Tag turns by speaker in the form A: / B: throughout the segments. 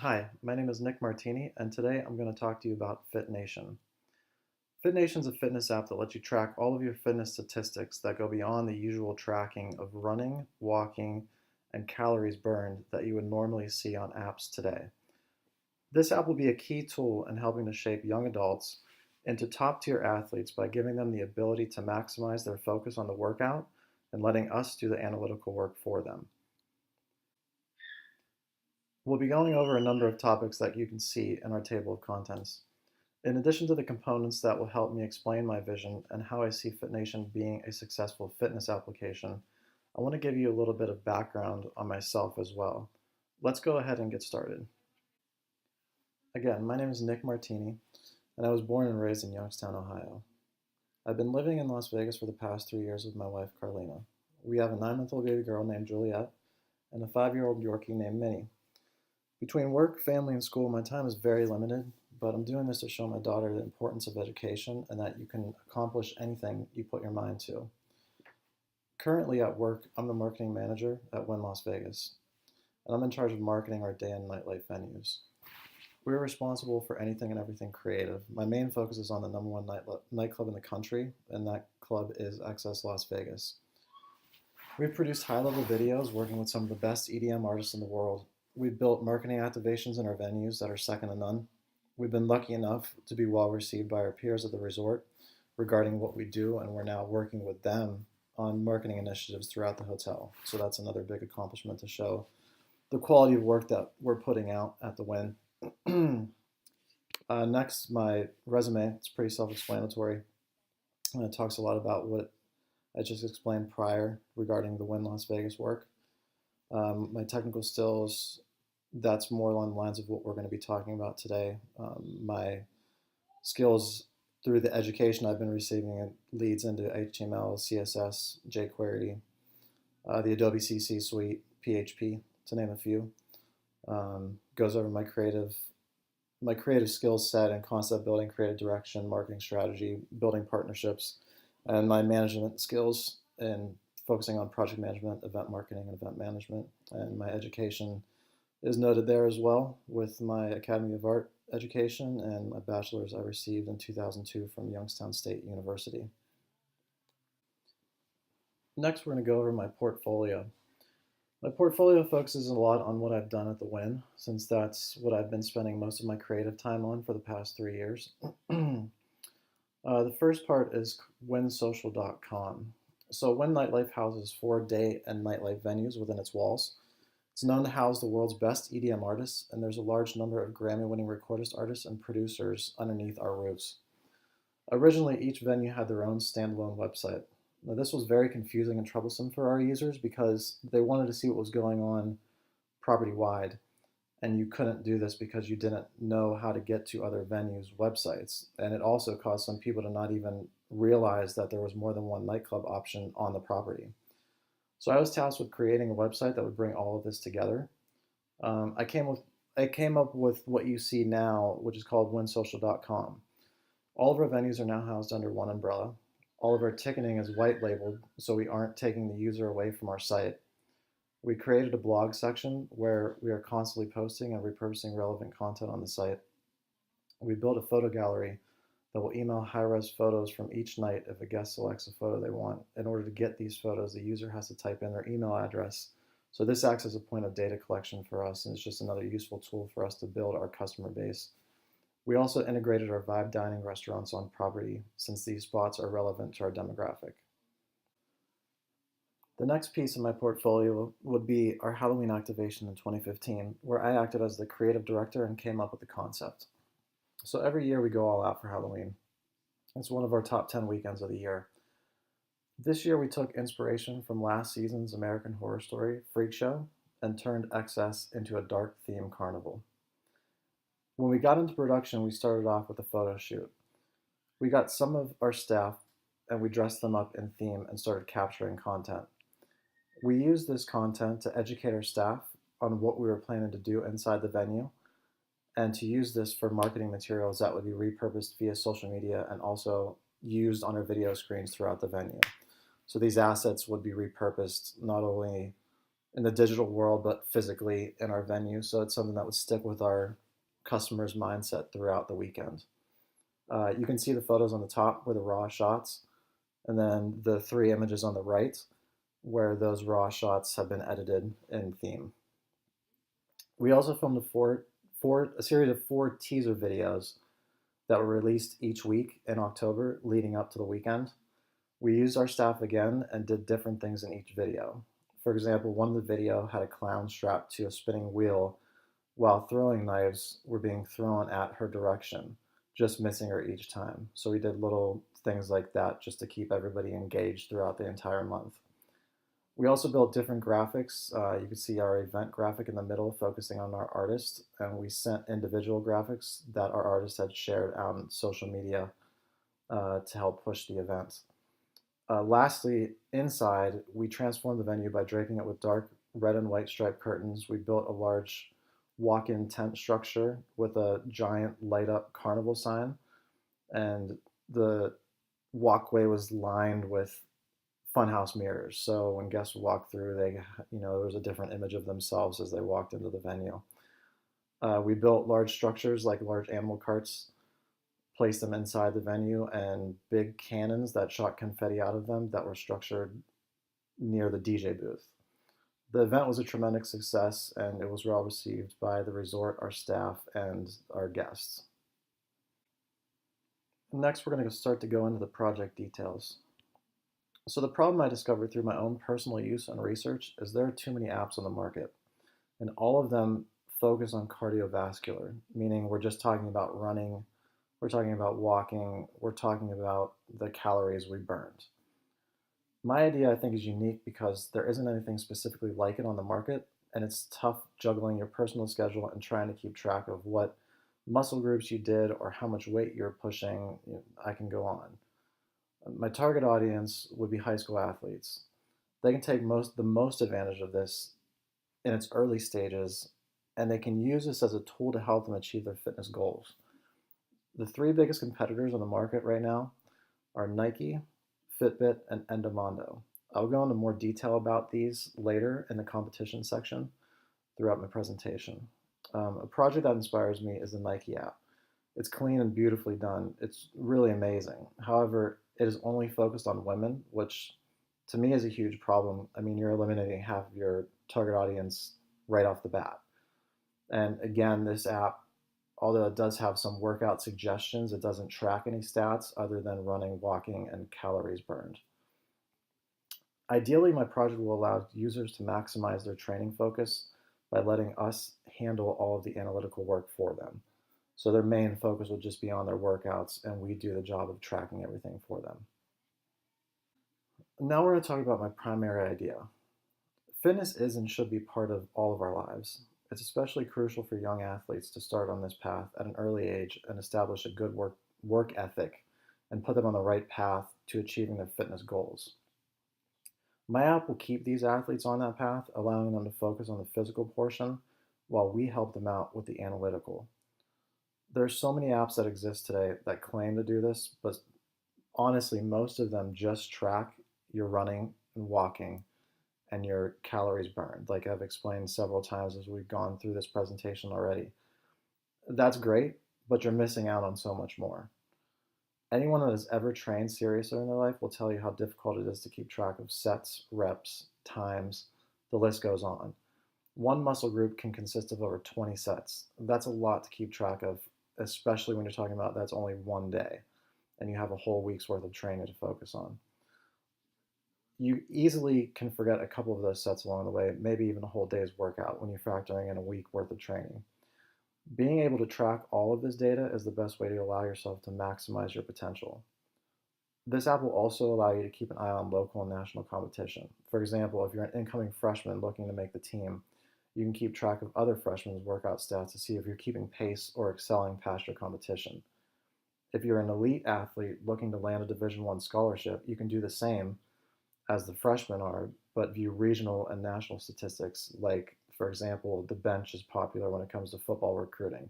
A: Hi, my name is Nick Martini, and today I'm going to talk to you about FitNation. FitNation is a fitness app that lets you track all of your fitness statistics that go beyond the usual tracking of running, walking, and calories burned that you would normally see on apps today. This app will be a key tool in helping to shape young adults into top tier athletes by giving them the ability to maximize their focus on the workout and letting us do the analytical work for them. We'll be going over a number of topics that you can see in our table of contents. In addition to the components that will help me explain my vision and how I see FitNation being a successful fitness application, I want to give you a little bit of background on myself as well. Let's go ahead and get started. Again, my name is Nick Martini, and I was born and raised in Youngstown, Ohio. I've been living in Las Vegas for the past 3 years with my wife, Carlina. We have a 9-month-old baby girl named Juliet and a 5-year-old Yorkie named Minnie. Between work, family, and school, my time is very limited, but I'm doing this to show my daughter the importance of education and that you can accomplish anything you put your mind to. Currently at work, I'm the marketing manager at Wynn Las Vegas, and I'm in charge of marketing our day and nightlife venues. We're responsible for anything and everything creative. My main focus is on the number one nightclub in the country, and that club is XS Las Vegas. We've produced high-level videos working with some of the best EDM artists in the world. We've built marketing activations in our venues that are second to none. We've been lucky enough to be well received by our peers at the resort regarding what we do, and we're now working with them on marketing initiatives throughout the hotel. So that's another big accomplishment to show the quality of work that we're putting out at the Wynn. Next, my resume. It's pretty self-explanatory. It talks a lot about what I just explained prior regarding the Wynn Las Vegas work. My technical skills, that's more along the lines of what we're going to be talking about today. My skills through the education I've been receiving leads into HTML, CSS, jQuery, the Adobe CC Suite, PHP, to name a few. Goes over my creative skill set and concept building, creative direction, marketing strategy, building partnerships, and my management skills and focusing on project management, event marketing, and event management. And my education is noted there as well with my Academy of Art education and my bachelor's I received in 2002 from Youngstown State University. Next, we're going to go over my portfolio. My portfolio focuses a lot on what I've done at the Wynn, since that's what I've been spending most of my creative time on for the past 3 years. The first part is WynnSocial.com. So Wynn Nightlife houses 4 day and nightlife venues within its walls. It's known to house the world's best EDM artists, and there's a large number of Grammy-winning recordist artists and producers underneath our roofs. Originally, each venue had their own standalone website. Now, this was very confusing and troublesome for our users because they wanted to see what was going on property-wide, and you couldn't do this because you didn't know how to get to other venues' websites. And it also caused some people to not even realize that there was more than one nightclub option on the property. So I was tasked with creating a website that would bring all of this together. I came up with what you see now, which is called WynnSocial.com. All of our venues are now housed under one umbrella. All of our ticketing is white labeled, so we aren't taking the user away from our site. We created a blog section where we are constantly posting and repurposing relevant content on the site. We built a photo gallery that will email high-res photos from each night if a guest selects a photo they want. In order to get these photos, the user has to type in their email address. So this acts as a point of data collection for us, and it's just another useful tool for us to build our customer base. We also integrated our Vibe Dining restaurants on property, since these spots are relevant to our demographic. The next piece in my portfolio would be our Halloween activation in 2015, where I acted as the creative director and came up with the concept. So every year we go all out for Halloween. It's one of our top 10 weekends of the year. This year we took inspiration from last season's American Horror Story Freak Show and turned XS into a dark theme carnival. When we got into production, we started off with a photo shoot. We got some of our staff and we dressed them up in theme and started capturing content. We used this content to educate our staff on what we were planning to do inside the venue and to use this for marketing materials that would be repurposed via social media and also used on our video screens throughout the venue. So these assets would be repurposed not only in the digital world, but physically in our venue. So it's something that would stick with our customers' mindset throughout the weekend. You can see the photos on the top were the raw shots, and then the 3 images on the right where those raw shots have been edited in theme. We also filmed a series of 4 teaser videos that were released each week in October leading up to the weekend. We used our staff again and did different things in each video. For example, one of the video had a clown strapped to a spinning wheel while throwing knives were being thrown at her direction, just missing her each time. So we did little things like that just to keep everybody engaged throughout the entire month. We also built different graphics. You can see our event graphic in the middle focusing on our artist, and we sent individual graphics that our artist had shared on social media to help push the event. Lastly, inside, we transformed the venue by draping it with dark red and white striped curtains. We built a large walk-in tent structure with a giant light-up carnival sign, and the walkway was lined with funhouse mirrors. So when guests walked through, there was a different image of themselves as they walked into the venue. We built large structures like large animal carts, placed them inside the venue, and big cannons that shot confetti out of them that were structured near the DJ booth. The event was a tremendous success, and it was well received by the resort, our staff, and our guests. Next, we're going to start to go into the project details. So the problem I discovered through my own personal use and research is there are too many apps on the market, and all of them focus on cardiovascular, meaning we're just talking about running, we're talking about walking, we're talking about the calories we burned. My idea, I think, is unique because there isn't anything specifically like it on the market, and it's tough juggling your personal schedule and trying to keep track of what muscle groups you did or how much weight you're pushing. I can go on. My target audience would be high school athletes. They can take the most advantage of this in its early stages, and they can use this as a tool to help them achieve their fitness goals. The 3 biggest competitors on the market right now are Nike, Fitbit, and Endomondo. I'll go into more detail about these later in the competition section throughout my presentation. A project that inspires me is the Nike app. It's clean and beautifully done. It's really amazing. However, it is only focused on women, which to me is a huge problem. I mean, you're eliminating half of your target audience right off the bat. And again, this app, although it does have some workout suggestions, it doesn't track any stats other than running, walking, and calories burned. Ideally, my project will allow users to maximize their training focus by letting us handle all of the analytical work for them. So their main focus will just be on their workouts, and we do the job of tracking everything for them. Now we're going to talk about my primary idea. Fitness is and should be part of all of our lives. It's especially crucial for young athletes to start on this path at an early age and establish a good work ethic and put them on the right path to achieving their fitness goals. My app will keep these athletes on that path, allowing them to focus on the physical portion while we help them out with the analytical. There are so many apps that exist today that claim to do this, but honestly, most of them just track your running and walking and your calories burned, like I've explained several times as we've gone through this presentation already. That's great, but you're missing out on so much more. Anyone that has ever trained seriously in their life will tell you how difficult it is to keep track of sets, reps, times, the list goes on. One muscle group can consist of over 20 sets. That's a lot to keep track of, especially when you're talking about that's only one day and you have a whole week's worth of training to focus on. You easily can forget a couple of those sets along the way, maybe even a whole day's workout when you're factoring in a week worth of training. Being able to track all of this data is the best way to allow yourself to maximize your potential. This app will also allow you to keep an eye on local and national competition. For example, if you're an incoming freshman looking to make the team, you can keep track of other freshmen's workout stats to see if you're keeping pace or excelling past your competition. If you're an elite athlete looking to land a Division I scholarship, you can do the same as the freshmen are, but view regional and national statistics like, for example, the bench is popular when it comes to football recruiting.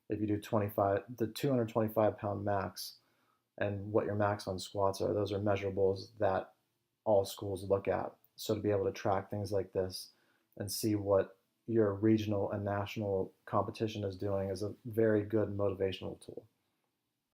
A: If you do the 225-pound max and what your max on squats are, those are measurables that all schools look at. So to be able to track things like this and see what your regional and national competition is doing is a very good motivational tool.